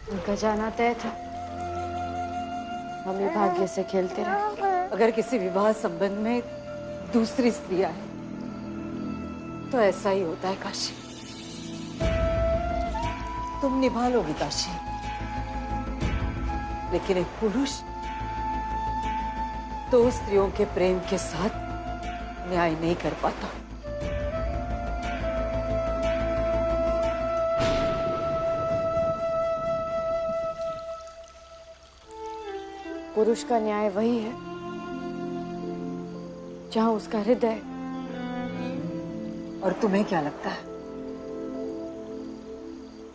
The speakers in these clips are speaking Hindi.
उनका जाना तय था। हम ही भाग्य से खेलते रहे। अगर किसी विवाह संबंध में दूसरी स्त्री आए तो ऐसा ही होता है काशी। तुम निभा लोगी काशी, लेकिन एक पुरुष दो स्त्रियों के प्रेम के साथ न्याय नहीं कर पाता। पुरुष का न्याय वही है जहां उसका हृदय। और तुम्हें क्या लगता है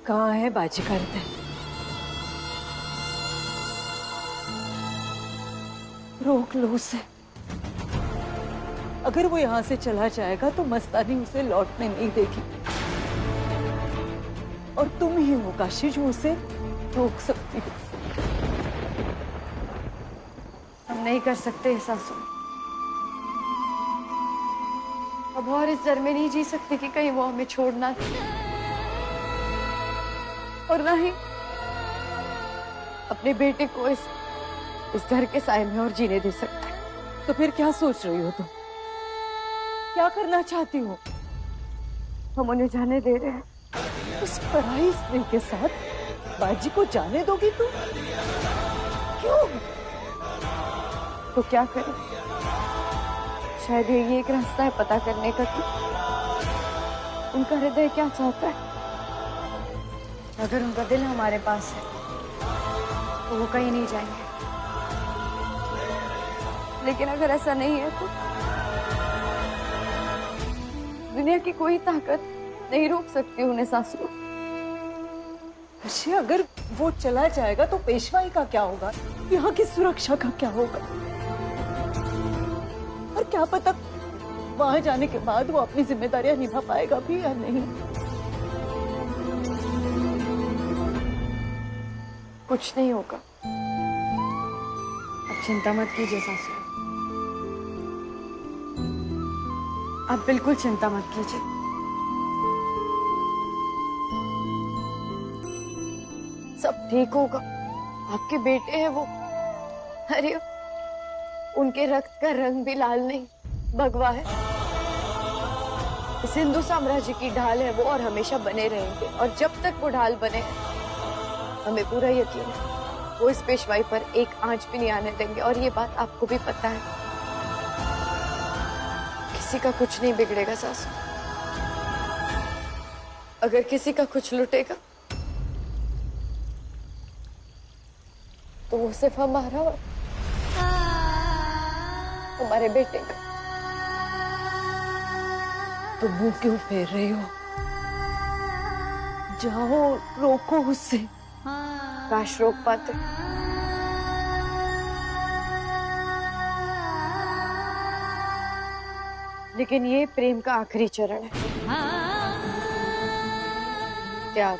कहाँ है बाजी का हृदय? रोक लो उसे। अगर वो यहां से चला जाएगा तो मस्तानी उसे लौटने नहीं देगी, और तुम ही हो काशी जो उसे रोक सकती हो। हम नहीं कर सकते सासू। अब और इस डर में नहीं जी सकते कि कहीं वो हमें छोड़ना दे, और ना ही अपने बेटे को इस घर के साए में और जीने दे सकते। तो फिर क्या सोच रही हो तुम? क्या करना चाहती हो? हम उन्हें जाने दे रहे हैं। उस पराई स्त्री के साथ बाजी को जाने दोगी तुम? क्यों? तो क्या करें? शायद ये एक रास्ता है पता करने का कि उनका हृदय क्या चाहता है। अगर उनका दिल हमारे पास है तो वो कहीं नहीं जाएंगे, लेकिन अगर ऐसा नहीं है तो दुनिया की कोई ताकत नहीं रोक सकती उन्हें सासू। अच्छा, अगर वो चला जाएगा तो पेशवाई का क्या होगा? यहाँ की सुरक्षा का क्या होगा? और क्या पता वहां जाने के बाद वो अपनी जिम्मेदारियां निभा पाएगा भी या नहीं। कुछ नहीं होगा। अब चिंता मत कीजिए सासू, आप बिल्कुल चिंता मत कीजिए। सब ठीक होगा। आपके बेटे हैं वो। अरे उनके रक्त का रंग भी लाल नहीं, भगवा है। इस हिंदू साम्राज्य की ढाल है वो, और हमेशा बने रहेंगे। और जब तक वो ढाल बने हमें पूरा यकीन है वो इस पेशवाई पर एक आंच भी नहीं आने देंगे। और ये बात आपको भी पता है। किसी का कुछ नहीं बिगड़ेगा सासू। अगर किसी का कुछ लुटेगा तो वो सिर्फ हमारा और हमारे बेटे का। तो मुंह क्यों फेर रही हो? जाओ, रोको उसे। काश रोक पाते। लेकिन ये प्रेम का आखिरी चरण है, त्याग।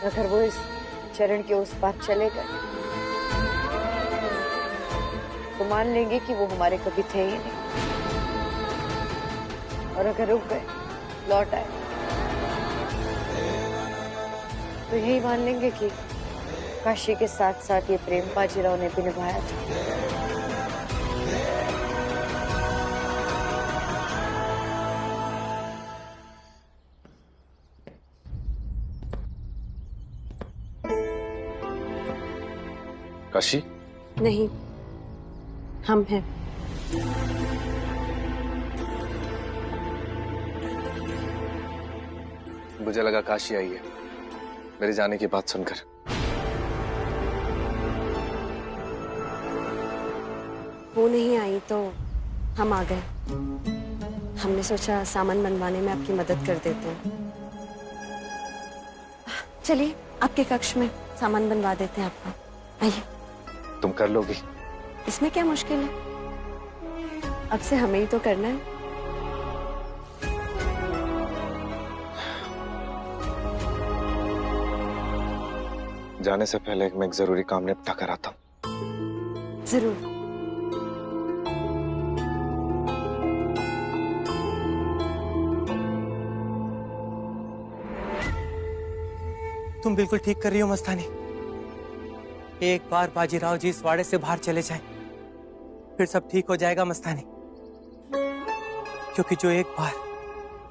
अगर वो इस चरण के उस पार चले गए तो मान लेंगे कि वो हमारे कभी थे ही नहीं, और अगर रुक गए, लौट आए, तो यही मान लेंगे कि काशी के साथ साथ ये प्रेम बाजीराव ने भी निभाया था। काशी? नहीं, हम हैं। मुझे लगा काशी आई है मेरे जाने की बात सुनकर। वो नहीं आई तो हम आ गए। हमने सोचा सामान बनवाने में आपकी मदद कर देते हैं। चलिए आपके कक्ष में सामान बनवा देते हैं आपको। आइए। तुम कर लोगी? इसमें क्या मुश्किल है? अब से हमें ही तो करना है। जाने से पहले मैं एक जरूरी काम निपटा कर आता हूं। जरूर। तुम बिल्कुल ठीक कर रही हो मस्तानी। एक बार बाजीराव जी इस वाड़े से बाहर चले जाएं, फिर सब ठीक हो जाएगा मस्तानी। क्योंकि जो एक बार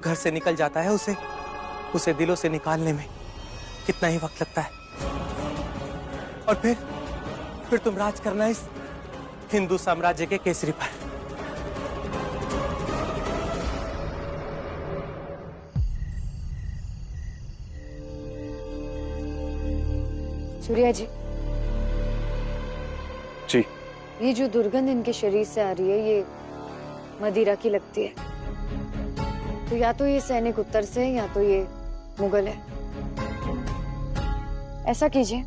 घर से निकल जाता है उसे दिलों से निकालने में कितना ही वक्त लगता है। और फिर तुम राज करना इस हिंदू साम्राज्य के केसरी पर। सूर्या जी, जी। ये जो दुर्गंध इनके शरीर से आ रही है, ये मदिरा की लगती है। तो या तो ये सैनिक उत्तर से है या तो ये मुगल है। ऐसा कीजिए,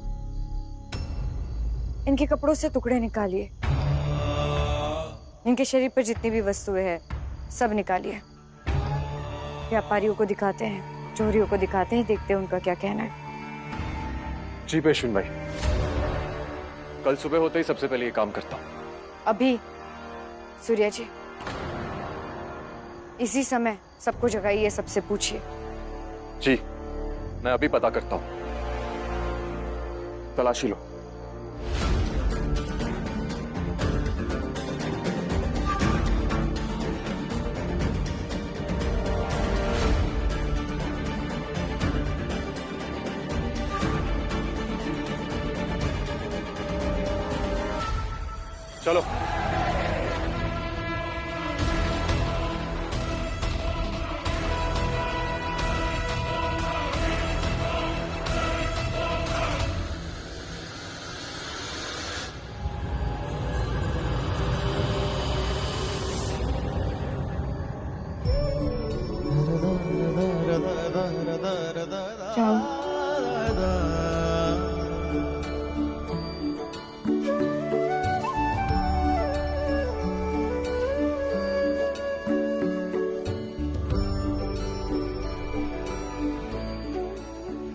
इनके कपड़ों से टुकड़े निकालिए, इनके शरीर पर जितनी भी वस्तुएं हैं सब निकालिए। व्यापारियों को दिखाते हैं, चोरियों को दिखाते हैं, देखते हैं उनका क्या कहना है। जी पेशवेन भाई, कल सुबह होते ही सबसे पहले ये काम करता हूँ। अभी सूर्या जी, इसी समय सबको जगाइए, सबसे पूछिए। जी, मैं अभी पता करता हूँ। तलाशी लो। चलो।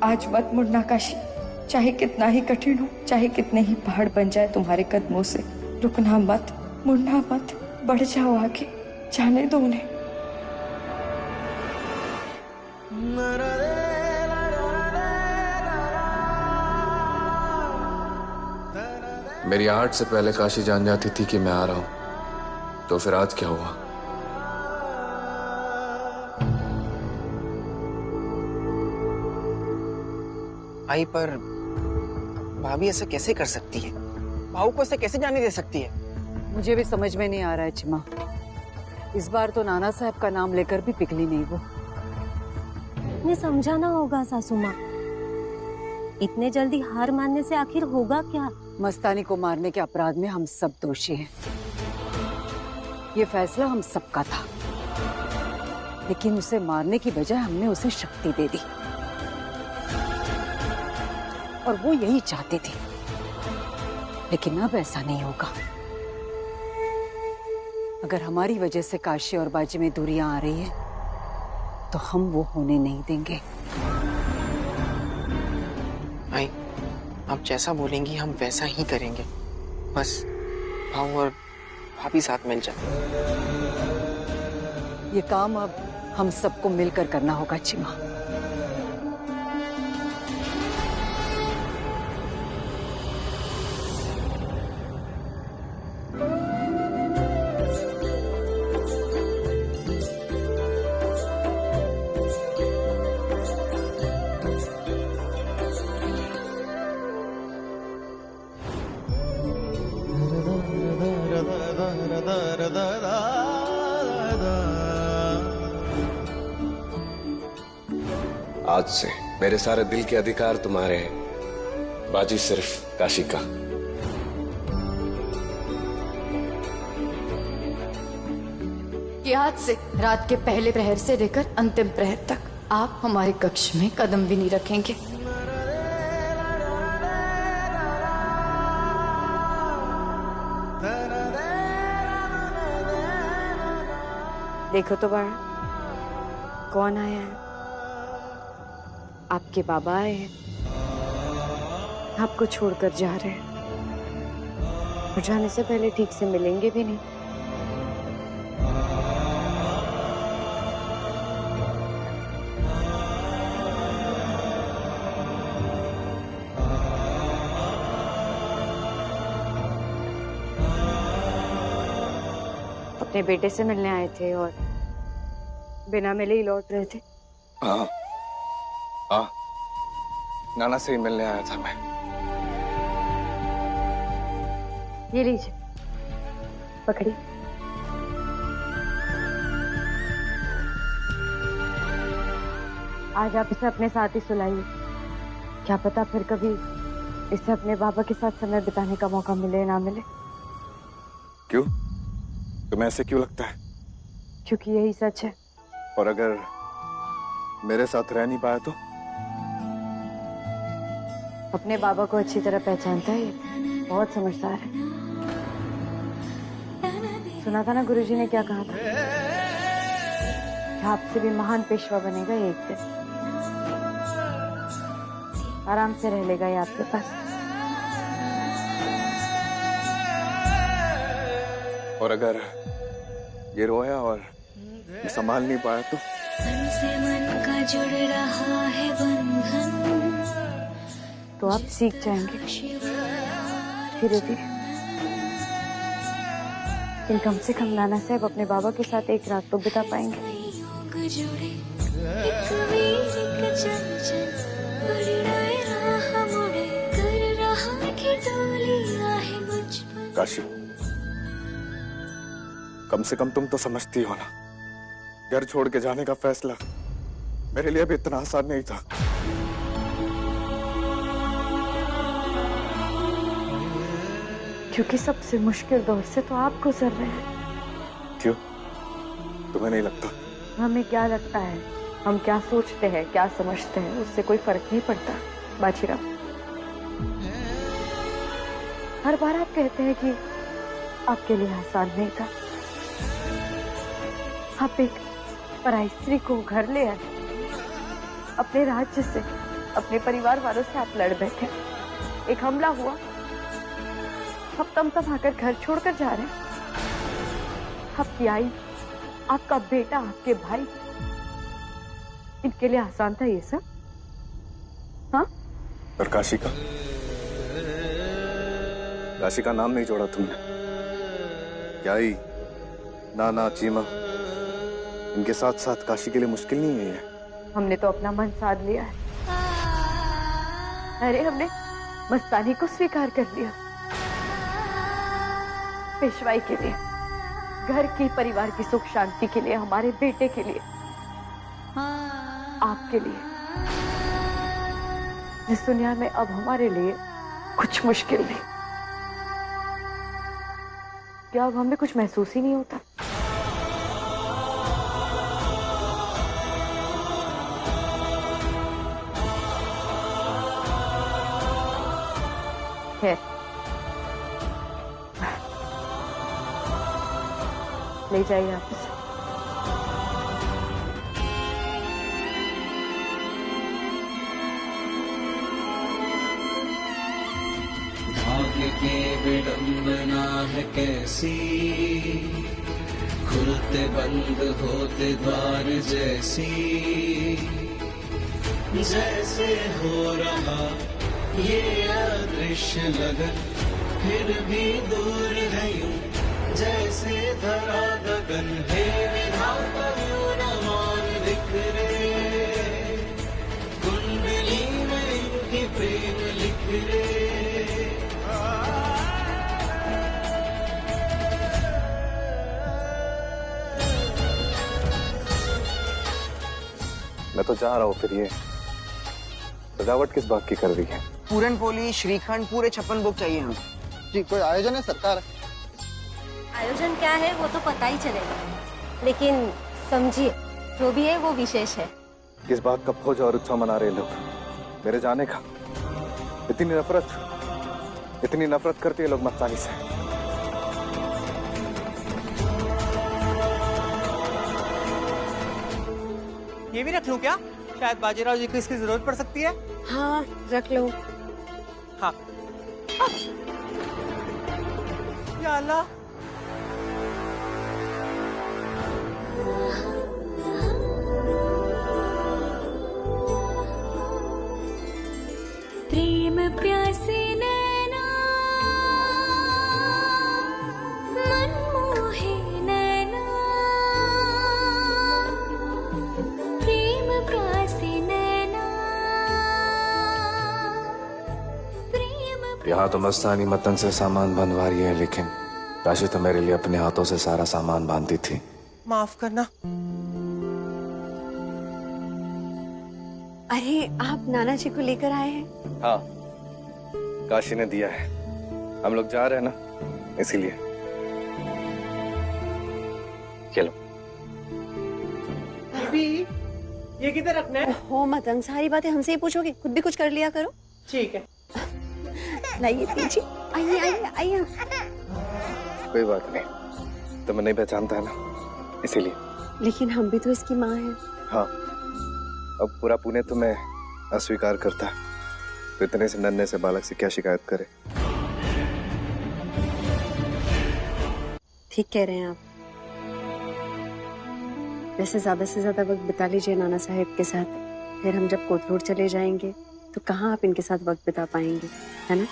आज मत मुड़ना काशी, चाहे कितना ही कठिन हो, चाहे कितने ही पहाड़ बन जाए तुम्हारे कदमों से। रुकना मत, मुड़ना मत, बढ़ जाओ आगे, जाने दो उन्हें। मेरी आर्ट से पहले काशी जान जाती थी कि मैं आ रहा हूं, तो फिर आज क्या हुआ? भाई पर भाभी ऐसा कैसे कर सकती है? भाऊ को ऐसे कैसे जाने दे सकती है? मुझे भी समझ में नहीं आ रहा है चिमा। इस बार तो नाना साहब का नाम लेकर भी पिघली नहीं वो। ने समझाना होगा सासू माँ, इतने जल्दी हार मानने से आखिर होगा क्या? मस्तानी को मारने के अपराध में हम सब दोषी हैं। ये फैसला हम सबका था, लेकिन उसे मारने की बजाय हमने उसे शक्ति दे दी, और वो यही चाहते थे। लेकिन अब ऐसा नहीं होगा। अगर हमारी वजह से काशी और बाजी में दूरियां आ रही है, तो हम वो होने नहीं देंगे। भाई, आप जैसा बोलेंगी हम वैसा ही करेंगे। बस भाऊ और भाभी साथ मिल जाए। ये काम अब हम सबको मिलकर करना होगा चिमा। आज से मेरे सारे दिल के अधिकार तुम्हारे हैं, बाजी सिर्फ काशी का। कि आज से रात के पहले प्रहर से लेकर अंतिम प्रहर तक आप हमारे कक्ष में कदम भी नहीं रखेंगे। देखो तो बाड़ा, कौन आया है? आपके बाबा आए हैं, आपको छोड़कर जा रहे हैं, और जाने से पहले ठीक से मिलेंगे भी नहीं। अपने बेटे से मिलने आए थे और बिना मिले ही लौट रहे थे। हाँ हाँ, नाना से ही मिलने आया था मैं। ये लीजिए, पकड़ी। आज आप इसे अपने साथ ही सुलाइए। क्या पता फिर कभी इसे अपने बाबा के साथ समय बिताने का मौका मिले ना मिले। क्यों? तुम्हें ऐसे क्यों लगता है? क्योंकि यही सच है। और अगर मेरे साथ रह नहीं पाया तो? अपने बाबा को अच्छी तरह पहचानता है, ये बहुत समझदार है। सुना था ना गुरुजी ने क्या कहा था, कि आपसे भी महान पेशवा बनेगा ये एक दिन। आराम से रह लेगा ये आपके पास। और अगर ये रोया और मैं संभाल नहीं पाया तो? मन से मन का जुड़ रहा है बंधन, तो आप सीख जाएंगे धीरे धीरे। लेकिन कम से कम नाना साहब अपने बाबा के साथ एक रात तो बिता पाएंगे। काशी, कम से कम तुम तो समझती हो ना, घर छोड़ के जाने का फैसला मेरे लिए भी इतना आसान नहीं था। क्योंकि सबसे मुश्किल दौर से तो आप गुजर रहे हैं। क्यों? तुम्हें नहीं लगता? हमें क्या लगता है, हम क्या सोचते हैं, क्या समझते हैं, उससे कोई फर्क नहीं पड़ता बाजीराव। हर बार आप कहते हैं कि आपके लिए आसान नहीं था। आप एक पराई स्त्री को घर ले आए, अपने राज्य से, अपने परिवार वालों से आप लड़ बैठे। एक हमला हुआ, आप तमतमाकर घर छोड़कर जा रहे हैं। आपकी आई, आपका बेटा, आपके भाई, इनके लिए आसान था ये सब? हाँ? और काशी का? काशी का नाम नहीं जोड़ा तुमने। क्या ही नाना, चीमा, इनके साथ साथ काशी के लिए मुश्किल नहीं है ये? हमने तो अपना मन साध लिया है। अरे हमने मस्तानी को स्वीकार कर लिया, पेशवाई के लिए, घर की, परिवार की सुख शांति के लिए, हमारे बेटे के लिए, आपके लिए। इस दुनिया में अब हमारे लिए कुछ मुश्किल नहीं। क्या अब हमें कुछ महसूस ही नहीं होता? है, ले जाइए आप इसे। भाग्य की विडंबना है कैसी, खुलते बंद होते द्वार जैसी, जैसे हो रहा ये अदृश्य लगन, फिर भी दूर है यूं जैसे धरा गगन। हे विधाता यूं न मान बिखरे, कुंडली में इनकी प्रेम लिख रे। मैं तो जा रहा हूँ। फिर ये सजावट किस बात की कर रही है? पूरन पोली, श्रीखंड, पूरे 56 बुक चाहिए हमें। जी, कोई आयोजन है सरकार? आयोजन क्या है वो तो पता ही चलेगा, लेकिन समझिए जो भी है वो विशेष है। किस बात का फौज और उत्सव मना रहे लोग? मेरे जाने का? इतनी नफरत करते हैं लोग मस्तानी से। ये भी रख लूं क्या? शायद बाजीराव जी को इसकी जरूरत पड़ सकती है। हाँ, रख लो। हाँ। या अल्लाह, प्रेम प्यासे नैना, मन मोहे नैना। यहाँ तो मस्तानी मतन से सामान बंधवा रही है, लेकिन काशी तो मेरे लिए अपने हाथों से सारा सामान बांधती थी। माफ करना। अरे आप नाना जी को लेकर आए हैं? हाँ, काशी ने दिया है। हम लोग जा रहे हैं ना, इसीलिए। चलो। ये किधर रखना है? हो मतंग, सारी बातें हमसे ही पूछोगे, खुद भी कुछ कर लिया करो। ठीक है। लाइए दीजिए, आइए आइए आइए। कोई बात नहीं, तो मैं नहीं पहचानता है ना, इसीलिए। लेकिन हम भी तो इसकी माँ हैं। हाँ, अब पूरा पुणे तुम्हें अस्वीकार करता है, तो इतने से नन्हे से बालक से क्या शिकायत करे। ठीक कह रहे हैं आप। वैसे ज्यादा से ज्यादा वक्त बिता लीजिए नाना साहब के साथ, फिर हम जब कोथरूड चले जाएंगे तो कहाँ आप इनके साथ वक्त बिता पाएंगे, है ना?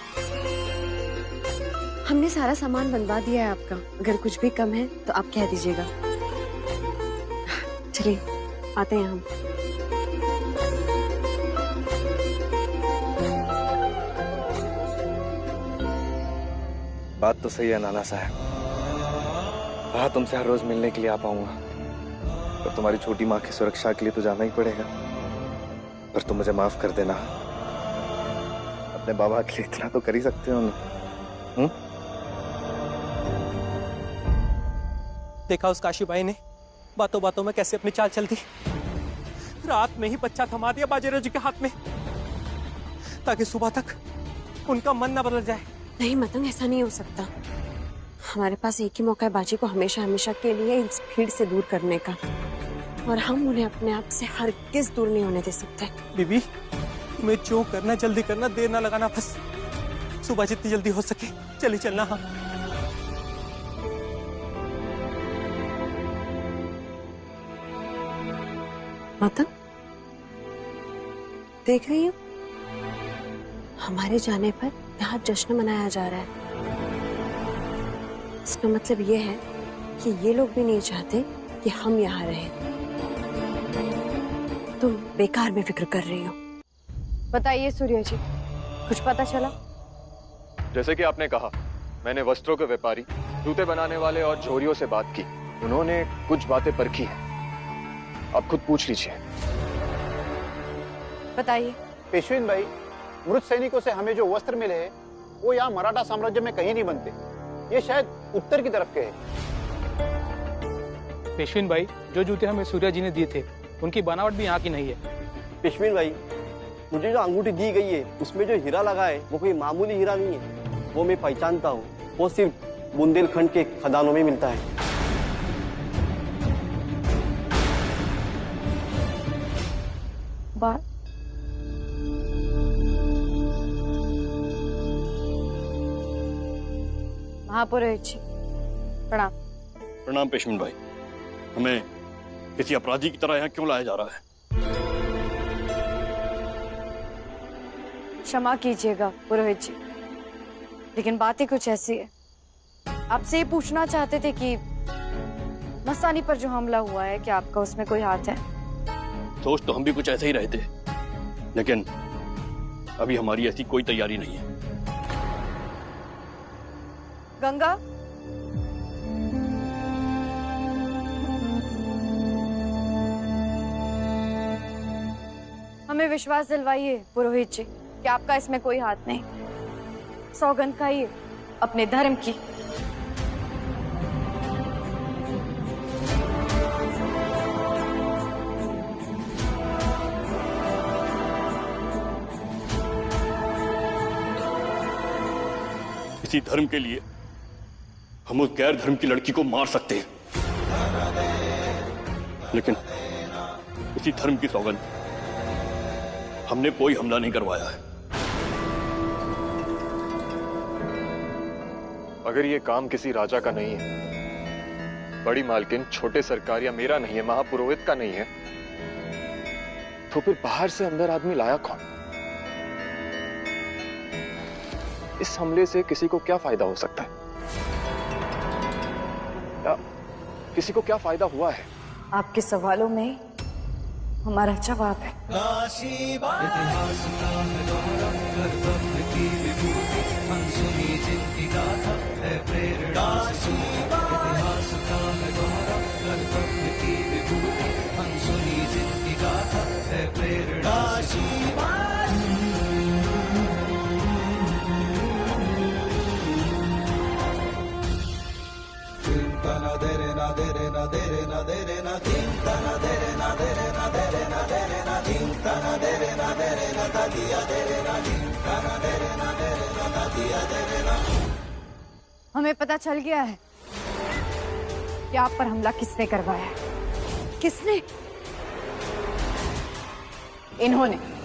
हमने सारा सामान बनवा दिया है आपका, अगर कुछ भी कम है तो आप कह दीजिएगा। चलिए आते हैं हम। बात तो सही है नाना साहब, कहा तुमसे हर रोज मिलने के लिए आ पाऊंगा, और तुम्हारी छोटी माँ की सुरक्षा के लिए तो जाना ही पड़ेगा। पर तुम मुझे माफ कर देना, अपने बाबा के लिए इतना तो कर ही सकते हो ना। देखा उस काशीबाई ने बातों बातों में कैसे अपनी चाल चल दी। रात में ही बच्चा थमा दिया बाजीराव जी के हाथ में, ताकि सुबह तक उनका मन न बदल जाए। नहीं मतंग, ऐसा नहीं हो सकता। हमारे पास एक ही मौका है बाजी को हमेशा हमेशा के लिए इस भीड़ से दूर करने का, और हम उन्हें अपने आप से हरगिज़ दूर नहीं होने दे सकते। बीबी, तुम्हें जो करना जल्दी करना, देर ना लगाना, बस सुबह जितनी जल्दी हो सके चली चलना। हाँ, मतंग देख रही हो, हमारे जाने पर यहाँ जश्न मनाया जा रहा है। इसका मतलब ये है कि ये लोग भी नहीं चाहते कि हम यहाँ रहें। तुम बेकार में फिक्र कर रही हो। बताइए सूर्य जी, कुछ पता चला? जैसे कि आपने कहा, मैंने वस्त्रों के व्यापारी, जूते बनाने वाले और झोरियों से बात की। उन्होंने कुछ बातें परखी हैं, आप खुद पूछ लीजिए। बताइए। पेशवीन भाई, मृत सैनिकों से हमें जो वस्त्र मिले हैं वो यहाँ मराठा साम्राज्य में कहीं नहीं बनते, ये शायद उत्तर की तरफ के हैं। पेशवीन भाई, जो जूते हमें सूर्य जी ने दिए थे उनकी बनावट भी यहाँ की नहीं है। पेशवीन भाई, मुझे जो अंगूठी दी गई है उसमें जो हीरा लगा है वो कोई मामूली हीरा नहीं है, वो मैं पहचानता हूँ। वो सिर्फ बुंदेलखंड के खदानों में मिलता है। बात महापुरोहित जी, प्रणाम। प्रणाम पेशवीन भाई, हमें किसी अपराधी की तरह यहाँ क्यों लाया जा रहा है? क्षमा कीजिएगा पुरोहित जी, लेकिन बात ही कुछ ऐसी है। आपसे ये पूछना चाहते थे कि मस्तानी पर जो हमला हुआ है, क्या आपका उसमें कोई हाथ है? सोच तो हम भी कुछ ऐसे ही रहे थे, लेकिन अभी हमारी ऐसी कोई तैयारी नहीं है। गंगा, हमें विश्वास दिलवाइए पुरोहित जी कि आपका इसमें कोई हाथ नहीं। सौगंध खाइए अपने धर्म की। इसी धर्म के लिए हम उस गैर धर्म की लड़की को मार सकते हैं, लेकिन इसी धर्म की सौगंध, हमने कोई हमला नहीं करवाया है। अगर ये काम किसी राजा का नहीं है, बड़ी मालकिन, छोटे सरकार या मेरा नहीं है, महापुरोहित का नहीं है, तो फिर बाहर से अंदर आदमी लाया कौन? इस हमले से किसी को क्या फायदा हो सकता है? या किसी को क्या फायदा हुआ है? आपके सवालों में हमारा जवाब है। इतिहास का है गौरव, कर्तव्य की विभूति, अनसुनी जिनकी गाथा है प्रेरणा से सूखी। इतिहास का है गौरव, कर्तव्य की विभूति, अनसुनी जिनकी गाथा है प्रेरणा से ना दे रे ना दे रे ना दे रे ना दे रे ना तीन तना दे रे ना दे रे ना दे रे ना दे रे ना तीन तना दे रे ना दे रे ना दा दिया दे रे ना तीन तना दे रे ना दे रे ना दा दिया दे रे ना। हमें पता चल गया है कि आप पर हमला किसने करवाया है। किसने? इन्होंने।